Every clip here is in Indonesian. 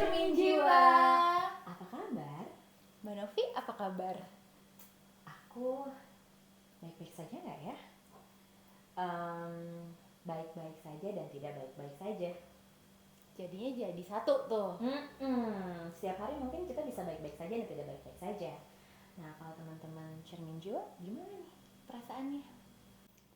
Cermin Jiwa. Apa kabar? Mbak Novi, apa kabar? Aku baik-baik saja nggak ya? Baik-baik saja dan tidak baik-baik saja. Jadinya jadi satu tuh. Setiap hari mungkin kita bisa baik-baik saja dan tidak baik-baik saja. Nah, kalau teman-teman Cermin Jiwa, gimana nih perasaannya?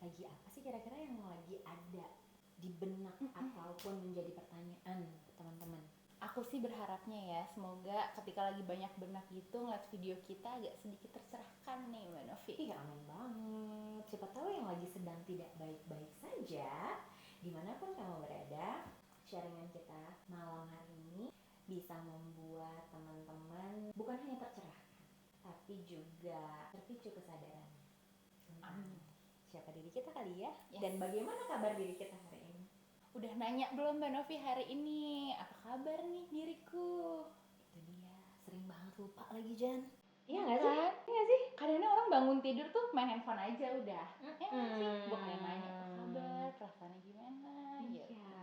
Lagi apa sih kira-kira yang lagi ada di benak ataupun menjadi pertanyaan teman-teman? Aku sih berharapnya ya, semoga ketika lagi banyak benak gitu ngeliat video kita agak sedikit tercerahkan nih Mbak Novi. Iya, amin banget. Siapa tahu yang lagi sedang tidak baik-baik saja, dimanapun kamu berada, sharingan kita malam hari ini bisa membuat teman-teman bukan hanya tercerahkan, tapi juga terpicu kesadaran tentang siapa diri kita kali ya. Yes. Dan bagaimana kabar diri kita hari ini? Udah nanya belum Mbak Novi hari ini? Apa kabar nih diriku? Itu dia, sering banget lupa lagi Jan. Iya Ya nggak sih? kan? Iya nggak sih? Kadang-kadang orang bangun tidur tuh main handphone aja udah. Nggak sih? Bukan yang nanya apa Hmm. kabar, perasaannya gimana gitu. Iya,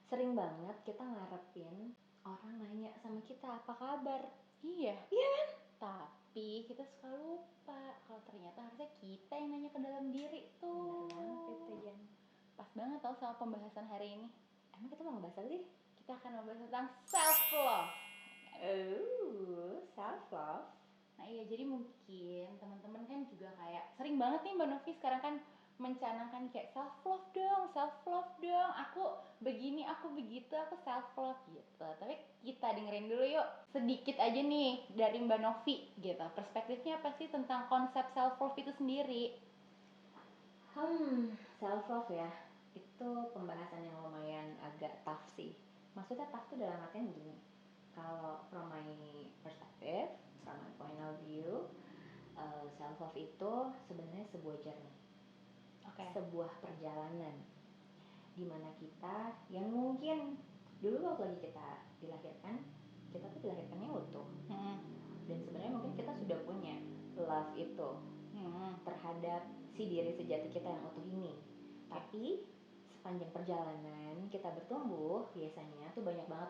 sering banget kita ngarepin orang nanya sama kita apa kabar. Iya. Iya kan? Tapi kita suka lupa kalau ternyata harusnya kita yang nanya ke dalam diri tuh. Benar banget itu Jan. Pas banget tau sama pembahasan hari ini. Emang kita mau ngebahas apa sih? Kita akan membahas tentang self love. Self love. Nah iya, jadi mungkin teman-teman kan juga kayak sering banget nih Mbak Novi sekarang kan mencanangkan kayak self love dong, aku begini, aku begitu, aku self love gitu. Tapi kita dengerin dulu yuk sedikit aja nih dari Mbak Novi gitu, perspektifnya apa sih tentang konsep self love itu sendiri? Self love ya, itu pembahasan yang lumayan agak tough sih. Maksudnya tough tuh dalam artian begini, kalau from my perspective, from my point of view, self love itu sebenarnya sebuah journey, sebuah perjalanan dimana kita yang mungkin dulu waktu lagi kita dilahirkan, kita tuh dilahirkannya utuh, dan sebenarnya mungkin kita sudah punya love itu terhadap si diri sejati kita yang utuh ini. Tapi sepanjang perjalanan kita bertumbuh, biasanya tuh banyak banget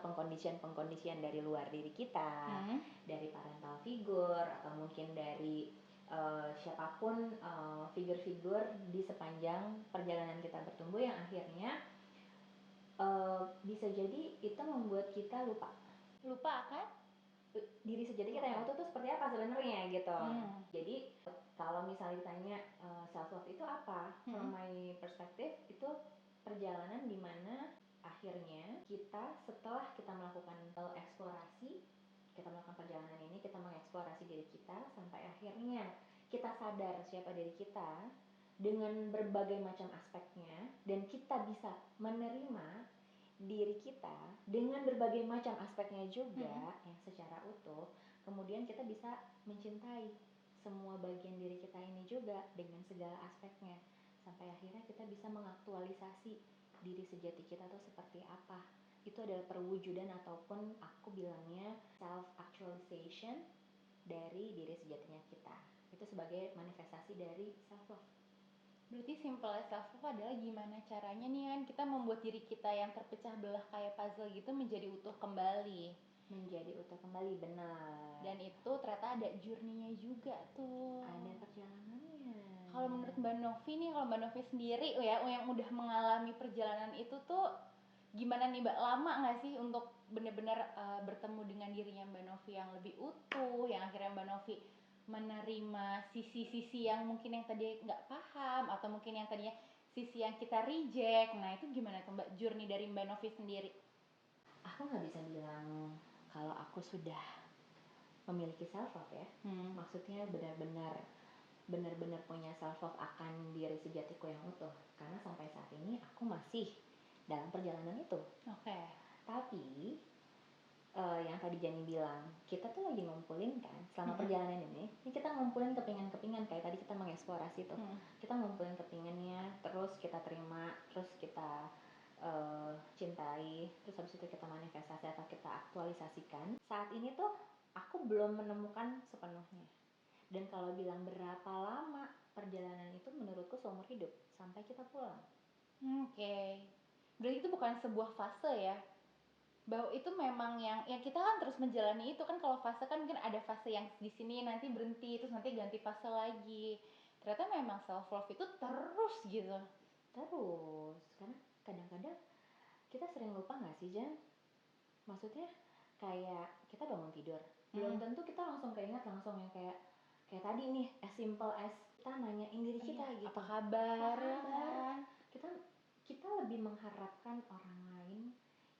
pengkondisian dari luar diri kita, dari parental figure atau mungkin dari siapapun figur-figur di sepanjang perjalanan kita bertumbuh yang akhirnya bisa jadi itu membuat kita lupa Kan? diri sejati kita yang utuh tuh seperti apa sebenarnya gitu. Jadi kalau misalnya ditanya self love itu apa, from my perspective itu perjalanan dimana akhirnya kita setelah kita melakukan eksplorasi, kita melakukan perjalanan ini, kita mengeksplorasi diri kita sampai akhirnya kita sadar siapa diri kita dengan berbagai macam aspeknya, dan kita bisa menerima diri kita dengan berbagai macam aspeknya juga yang secara utuh. Kemudian kita bisa mencintai semua bagian diri kita ini juga dengan segala aspeknya, sampai akhirnya kita bisa mengaktualisasi diri sejati kita tuh seperti apa. Itu adalah perwujudan ataupun aku bilangnya self actualization dari diri sejatinya kita. Itu sebagai manifestasi dari self love. Berarti simple self love adalah gimana caranya nih kan kita membuat diri kita yang terpecah belah kayak puzzle gitu menjadi utuh kembali. Benar. Dan itu ternyata ada journey-nya juga tuh. Ada perjalanannya. Kalau menurut Mbak Novi nih, kalau Mbak Novi sendiri ya yang udah mengalami perjalanan itu tuh gimana nih Mbak, lama nggak sih untuk benar-benar bertemu dengan dirinya Mbak Novi yang lebih utuh, yang akhirnya Mbak Novi menerima sisi-sisi yang mungkin yang tadi nggak paham atau mungkin yang tadinya sisi yang kita reject. Nah itu gimana tuh Mbak journey dari Mbak Novi sendiri? Aku nggak bisa bilang kalau aku sudah memiliki self love ya. Maksudnya benar-benar punya self love akan diri sejatiku yang utuh, karena sampai saat ini aku masih dalam perjalanan itu. Tapi yang tadi Jani bilang, kita tuh lagi ngumpulin kan selama perjalanan ini kita ngumpulin kepingan-kepingan kayak tadi kita mengeksplorasi tuh. Kita ngumpulin kepingannya, terus kita terima, terus kita cintai, terus habis itu kita manifestasi atau kita aktualisasikan. Saat ini tuh aku belum menemukan sepenuhnya. Dan kalau bilang berapa lama perjalanan itu, menurutku seumur hidup sampai kita pulang. Berarti itu bukan sebuah fase ya? bahwa itu memang yang kita kan terus menjalani itu kan. Kalau fase kan mungkin ada fase yang di sini nanti berhenti terus nanti ganti fase lagi. Ternyata memang self love itu terus gitu. Terus karena kadang-kadang kita sering lupa nggak sih Jan, maksudnya kayak kita bangun tidur belum tentu kita langsung keinget langsung yang kayak tadi nih, as simple as kita nanyain diri kita gitu, apa kabar, ya kan? kita lebih mengharapkan orang lain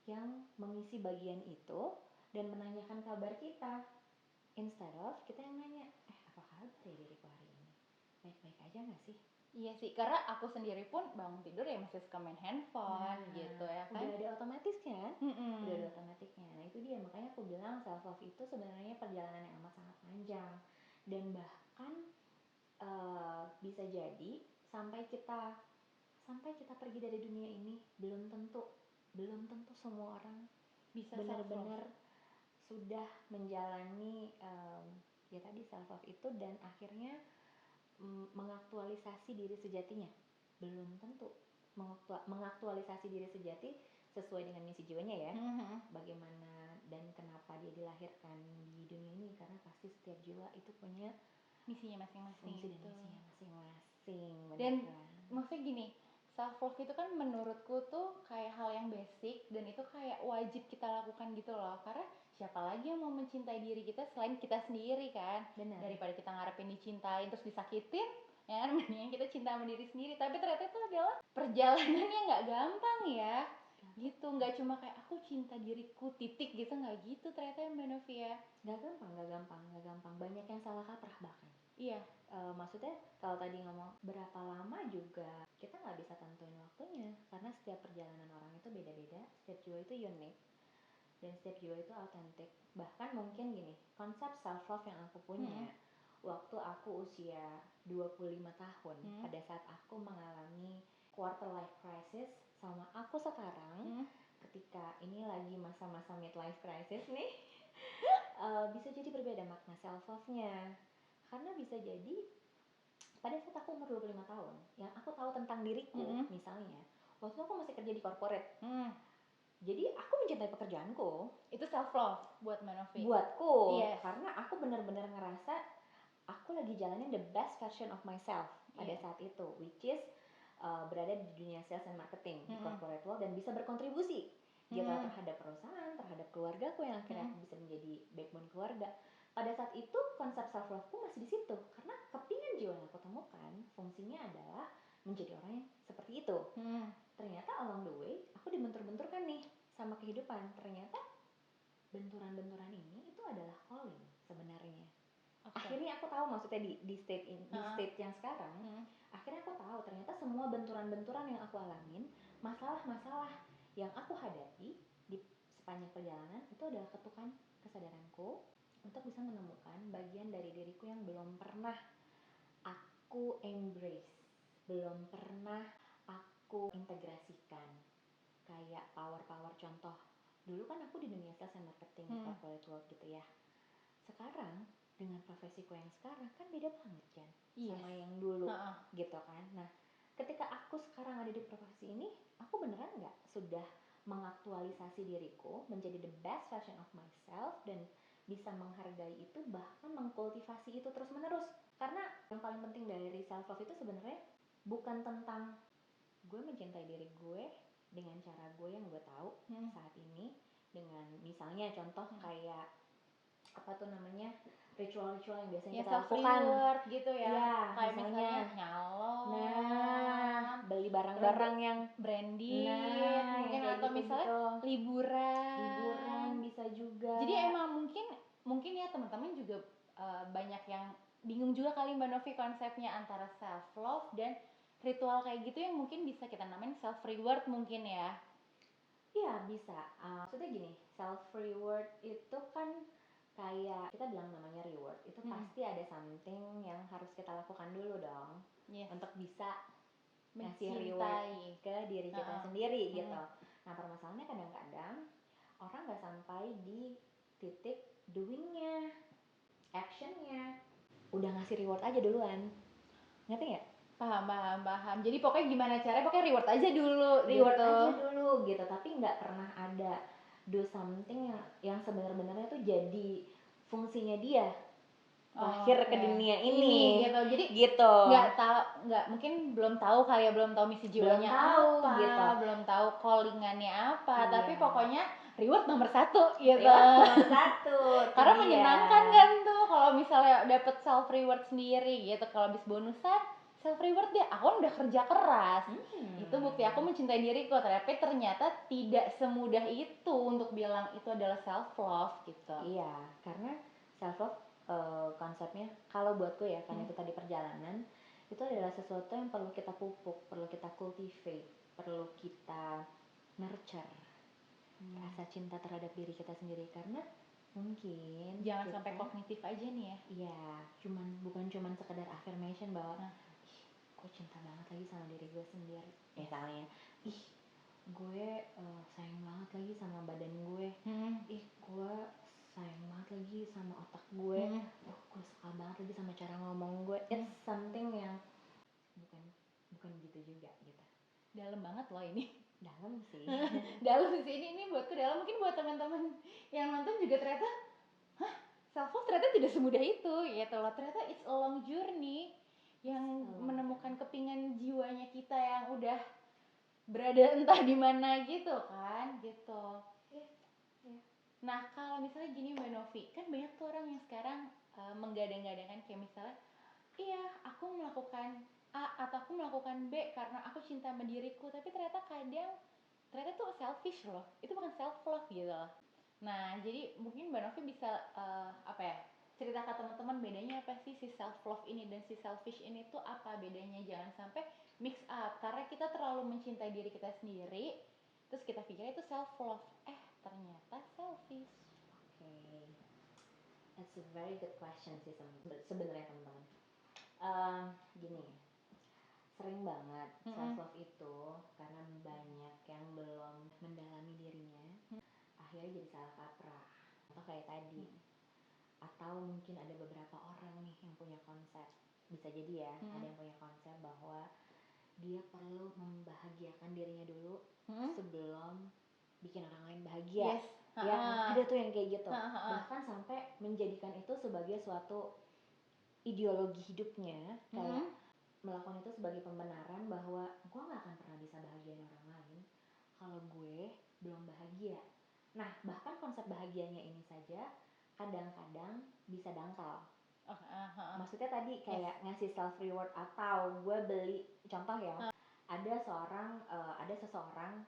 yang mengisi bagian itu dan menanyakan kabar kita, instead of kita yang nanya, apa kabar ya diriku hari ini, baik-baik aja nggak sih? Iya sih, karena aku sendiri pun bangun tidur ya masih suka main handphone gitu ya kan. Udah ada otomatisnya kan? Udah ada otomatiknya. Nah itu dia, makanya aku bilang self love itu sebenarnya perjalanan yang amat sangat panjang. Dan bahkan bisa jadi sampai kita pergi dari dunia ini belum tentu semua orang bisa benar-benar sudah menjalani ya tadi self love itu dan akhirnya mengaktualisasi diri sejatinya. Belum tentu mengaktualisasi diri sejati sesuai dengan misi jiwanya ya. Bagaimana dan kenapa dia dilahirkan di dunia ini, karena pasti setiap jiwa itu punya misinya masing-masing. Fungsi dan misinya masing-masing. Dan maksudnya gini, self love itu kan menurutku tuh kayak hal yang basic dan itu kayak wajib kita lakukan gitu loh. Karena siapa lagi yang mau mencintai diri kita selain kita sendiri kan? Benar. Daripada kita ngarepin dicintain terus disakitin, ya kan, mendingan kita cinta sama diri sendiri. Tapi ternyata itu adalah perjalanan yang nggak gampang ya. Gitu, nggak cuma kayak aku cinta diriku titik gitu, nggak gitu ternyata Mbak Novi ya. Nggak gampang. Banyak yang salah kaprah bahkan. Iya. Maksudnya kalau tadi ngomong berapa lama juga kita nggak bisa tentuin waktunya, karena setiap perjalanan orang itu beda-beda, setiap jiwa itu unik dan setiap jiwa itu autentik. Bahkan mungkin gini, konsep self love yang aku punya waktu aku usia 25 tahun, pada saat aku mengalami quarter life crisis, sama aku sekarang ketika ini lagi masa-masa midlife crisis nih, bisa jadi berbeda makna self love-nya. Karena bisa jadi pada saat aku umur 25 tahun, yang aku tahu tentang diriku, misalnya waktu aku masih kerja di corporate, jadi aku mencintai pekerjaanku. Itu self love buat Mbak Novi? Buatku, yes. Karena aku benar-benar ngerasa aku lagi jalanin the best version of myself pada saat itu, which is berada di dunia sales and marketing di corporate world dan bisa berkontribusi gitu terhadap perusahaan, terhadap keluargaku yang akhirnya aku bisa menjadi backbone keluarga. Pada saat itu konsep self loveku masih di situ, karena kepingan jiwa yang aku temukan fungsinya adalah menjadi orang yang seperti itu. Ternyata along the way aku dibentur-benturkan nih sama kehidupan. Ternyata benturan-benturan ini itu adalah calling sebenarnya. Akhirnya aku tahu, maksudnya di state yang sekarang, akhirnya aku tahu ternyata semua benturan-benturan yang aku alamin, masalah-masalah yang aku hadapi di sepanjang perjalanan itu adalah ketukan kesadaranku untuk bisa menemukan bagian dari diriku yang belum pernah aku embrace, belum pernah aku integrasikan. Kayak power-power contoh, dulu kan aku di dunia sales and marketing di corporate world gitu ya. Sekarang dengan profesiku yang sekarang kan beda banget kan sama yang dulu gitu kan. Nah ketika aku sekarang ada di profesi ini, aku beneran nggak sudah mengaktualisasi diriku menjadi the best version of myself dan bisa menghargai itu, bahkan mengkultivasi itu terus menerus. Karena yang paling penting dari self love itu sebenarnya bukan tentang gue mencintai diri gue dengan cara gue yang gue tahu saat ini, dengan misalnya contoh kayak apa tuh namanya, ritual-ritual yang biasanya kita lakukan gitu ya, kayak misalnya nyalon, beli barang-barang yang branded, mungkin atau gitu, misalnya liburan bisa juga. Jadi emang mungkin ya teman-teman juga banyak yang bingung juga kali Mbak Novi konsepnya antara self love dan ritual kayak gitu yang mungkin bisa kita namain self reward mungkin ya. Iya bisa. Maksudnya gini, self reward itu kan kayak kita bilang namanya reward, itu pasti ada something yang harus kita lakukan dulu dong untuk bisa ngasih reward ke diri kita sendiri gitu. Nah permasalahannya kadang-kadang orang nggak sampai di titik doingnya, actionnya, udah ngasih reward aja duluan, ngerti nggak? Paham. Jadi pokoknya gimana caranya, pokoknya reward aja dulu gitu. Tapi nggak pernah ada do something yang sebenarnya tuh jadi fungsinya dia lahir ke dunia ini gitu. Jadi gitu. nggak mungkin belum tahu kali ya, belum tahu misi jiwanya apa gitu. belum tahu callingannya apa, tapi pokoknya reward nomor 1 gitu. Reward nomor 1 karena menyenangkan kan tuh kalau misalnya dapet self reward sendiri gitu. Kalau habis bonusan self reward dia, aku udah kerja keras, itu bukti aku mencintai diriku. Tapi ternyata tidak semudah itu untuk bilang itu adalah self love gitu. Iya, karena self love konsepnya kalau buatku ya, karena itu tadi perjalanan, itu adalah sesuatu yang perlu kita pupuk, perlu kita cultivate, perlu kita nurture rasa cinta terhadap diri kita sendiri. Karena mungkin jangan sampai kognitif aja nih ya. Iya, bukan cuman sekedar affirmation bahwa gue cinta banget lagi sama diri gue sendiri misalnya, gue sayang banget lagi sama badan gue, gue sayang banget lagi sama otak gue, gue suka banget lagi sama cara ngomong gue. It's something yang bukan gitu juga gitu. Dalam banget loh ini. Dalam sih. Dalam sih ini buatku dalam. Mungkin buat teman-teman yang nonton juga ternyata, self love ternyata tidak semudah itu gitu loh. Ternyata it's a long journey yang menemukan kepingan jiwanya kita yang udah berada entah di mana gitu kan gitu. Nah kalau misalnya gini Mbak Novi, kan banyak tuh orang yang sekarang menggadang-gadangkan kayak misalnya, iya aku melakukan A atau aku melakukan B karena aku cinta sama diriku, tapi ternyata tuh selfish loh, itu bukan self love gitu loh. Nah jadi mungkin Mbak Novi bisa cerita ke teman-teman bedanya apa sih si self love ini dan si selfish ini tuh apa bedanya. Jangan sampai mix up karena kita terlalu mencintai diri kita sendiri terus kita pikir itu self love, ternyata selfish. That's a very good question sih sebenarnya teman-teman. Gini, sering banget self love itu karena banyak yang belum mendalami dirinya, akhirnya jadi salah kaprah atau kayak tadi. Atau mungkin ada beberapa orang nih yang punya konsep, bisa jadi ya, ada yang punya konsep bahwa dia perlu membahagiakan dirinya dulu sebelum bikin orang lain bahagia. Ya, ada tuh yang kayak gitu. Bahkan sampai menjadikan itu sebagai suatu ideologi hidupnya, kayak melakukan itu sebagai pembenaran bahwa gue gak akan pernah bisa bahagiain orang lain kalau gue belum bahagia. Nah, bahkan konsep bahagianya ini saja kadang-kadang bisa dangkal. Maksudnya tadi kayak ngasih self reward atau gue beli, contoh ya, ada seseorang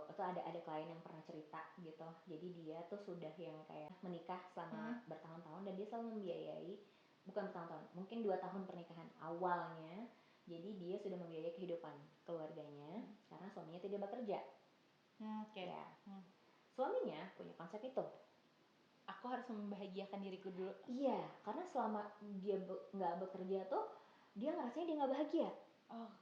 itu ada klien yang pernah cerita gitu. Jadi dia tuh sudah yang kayak menikah selama bertahun-tahun dan dia selalu membiayai, bukan bertahun-tahun, mungkin 2 tahun pernikahan awalnya. Jadi dia sudah membiayai kehidupan keluarganya karena suaminya tidak bekerja. Ya. Suaminya punya konsep itu, aku harus membahagiakan diriku dulu. Iya, karena selama dia nggak bekerja tuh dia ngerasanya dia nggak bahagia.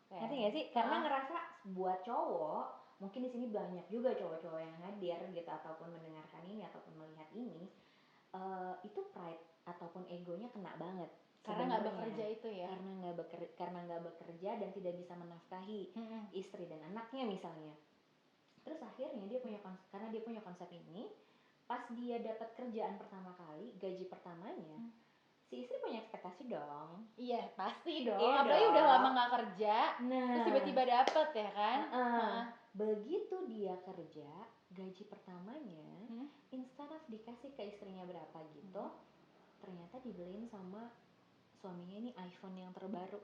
Ngerti nggak sih? Karena ngerasa buat cowok, mungkin di sini banyak juga cowok-cowok yang hadir gitu ataupun mendengarkan ini ataupun melihat ini, itu pride ataupun egonya kena banget. Karena nggak bekerja itu ya. Karena nggak bekerja dan tidak bisa menafkahi istri dan anaknya misalnya. Terus akhirnya karena dia punya konsep ini, pas dia dapat kerjaan pertama kali, gaji pertamanya, si istri punya ekspektasi dong. Iya pasti dong, apalagi udah lama nggak kerja, terus tiba-tiba dapet ya kan. Begitu dia kerja, gaji pertamanya instead of dikasih ke istrinya berapa gitu, ternyata dibeliin sama suaminya ini iPhone yang terbaru.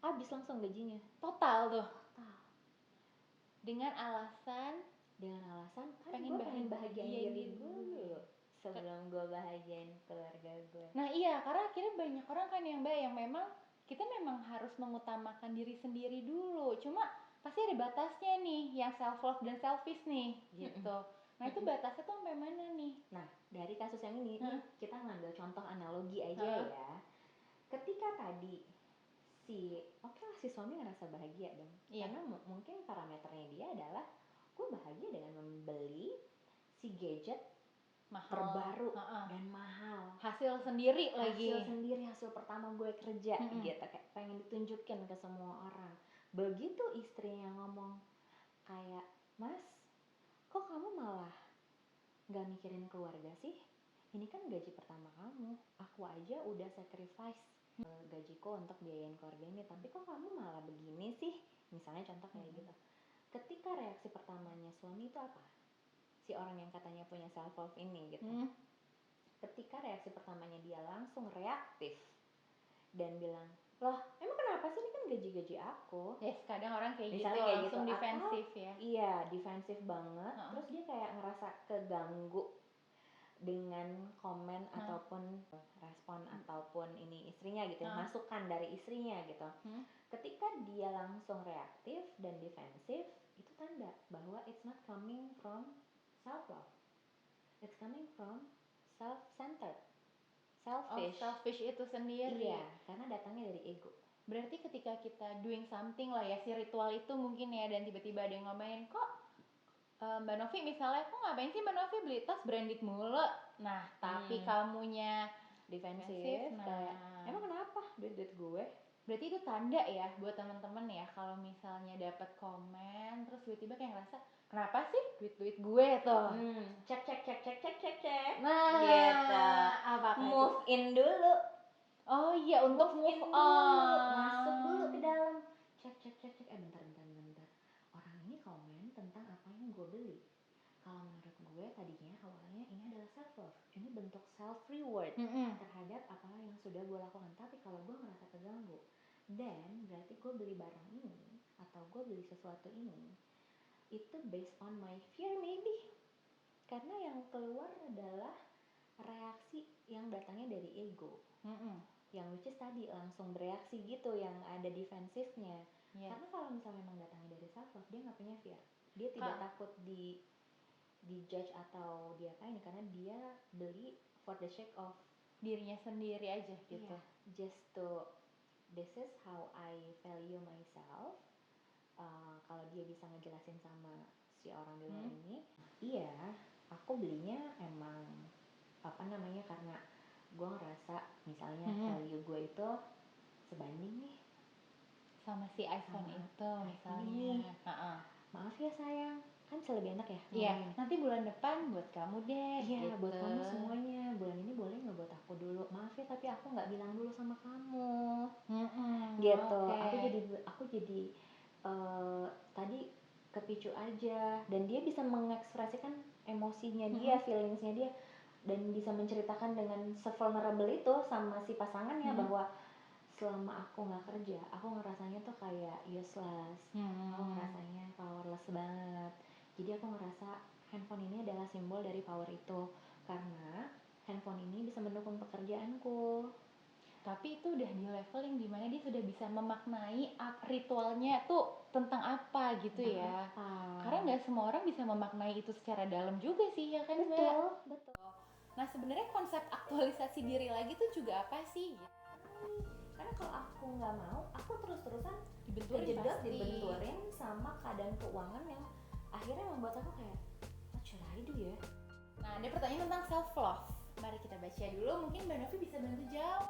Habis langsung gajinya. Total tuh. Dengan alasan kan gue pengen bahagiain diri gue dulu sebelum gue bahagiain keluarga gue. Nah iya, karena akhirnya banyak orang kan yang memang kita memang harus mengutamakan diri sendiri dulu. Cuma pasti ada batasnya nih, yang self love dan selfish nih gitu. Nah itu batasnya tuh sampai mana nih? Nah dari kasus yang ini nih, kita ngambil contoh analogi aja ya. Ketika tadi si suami ngerasa bahagia dong, karena mungkin parameternya dia adalah gue bahagia dengan membeli si gadget terbaru dan mahal, hasil sendiri lagi, hasil pertama gue kerja gitu, kayak pengen ditunjukin ke semua orang. Begitu istrinya ngomong kayak, mas kok kamu malah nggak mikirin keluarga sih? Ini kan gaji pertama kamu, aku aja udah sacrifice gajiku untuk biayain keluarga ini, tapi kok kamu malah begini sih? Misalnya contoh kayak gitu. Ketika reaksi pertamanya suami itu apa? Si orang yang katanya punya self love ini gitu. Ketika reaksi pertamanya dia langsung reaktif dan bilang, loh emang kenapa sih, ini kan gaji-gaji aku. Yes, kadang orang kayak gitu Misalnya kayak langsung gitu. defensif Atau, ya. Iya, defensif banget. Terus dia kayak ngerasa keganggu dengan komen ataupun respon ataupun ini istrinya gitu, masukan dari istrinya gitu. Ketika dia langsung reaktif dan defensif, itu tanda bahwa it's not coming from self love, it's coming from self-centered, selfish. Selfish itu sendiri. Iya, karena datangnya dari ego. Berarti ketika kita doing something lah ya, si ritual itu mungkin ya, dan tiba-tiba ada yang ngomelin, kok Mbak Novi misalnya, kok ngapain sih Mbak Novi beli tas branded mulu? Nah, tapi kamunya defensif, nah, kayak emang kenapa duit-duit gue? Berarti itu tanda ya buat teman-teman ya, kalau misalnya dapat komen terus tiba-tiba kayak ngerasa kenapa sih duit-duit gue tuh? Cek. Nah, gitu. apa Move in dulu. Oh iya, untuk move dulu, on. masuk dulu ke dalam. Cek. Bentar. Orang ini komen tentang apa yang gue beli. Kalau menurut gue tadinya awalnya ini adalah self love, ini bentuk self reward terhadap apa yang sudah gue lakukan. Tapi kalau gue ngerasa terganggu, dan berarti gue beli barang ini atau gue beli sesuatu ini itu based on my fear maybe, karena yang keluar adalah reaksi yang datangnya dari ego, yang which is tadi langsung bereaksi gitu, yang ada defensifnya. Karena kalau misalnya memang datangnya dari self love, dia nggak punya fear, dia tidak takut di judge atau dia apa ini, karena dia beli for the sake of dirinya sendiri aja gitu. Just to, this is how I value myself. Kalau dia bisa ngejelasin sama si orang di luar ini, iya aku belinya emang apa namanya, karena gue ngerasa misalnya value gue itu sebanding nih sama si iPhone itu misalnya. Maaf ya sayang, kan bisa lebih enak ya. Iya, nanti bulan depan buat kamu deh. Iya, gitu. Buat kamu semuanya. Bulan ini boleh nggak buat aku dulu? Maaf ya, tapi aku nggak bilang dulu sama kamu. Gitu. Okay. Aku jadi tadi kepicu aja, dan dia bisa mengekspresikan emosinya dia, feelingsnya dia, dan bisa menceritakan dengan se-vulnerable itu sama si pasangannya bahwa selama aku nggak kerja, aku ngerasanya tuh kayak useless, aku ngerasanya powerless banget. Jadi aku ngerasa handphone ini adalah simbol dari power itu, karena handphone ini bisa mendukung pekerjaanku. Tapi itu udah di level yang dimana dia sudah bisa memaknai ritualnya tuh tentang apa gitu ya. Karena nggak semua orang bisa memaknai itu secara dalam juga sih ya kan Mbak? Betul. Nah sebenarnya konsep aktualisasi diri lagi tuh juga apa sih? Karena kalau aku nggak mau, aku terus-terusan dibenturin sama keadaan keuangan yang akhirnya membuat aku kayak what should I do ya? Nah ada pertanyaan tentang self love, mari kita baca dulu, mungkin Mbak Novi bisa bantu jawab.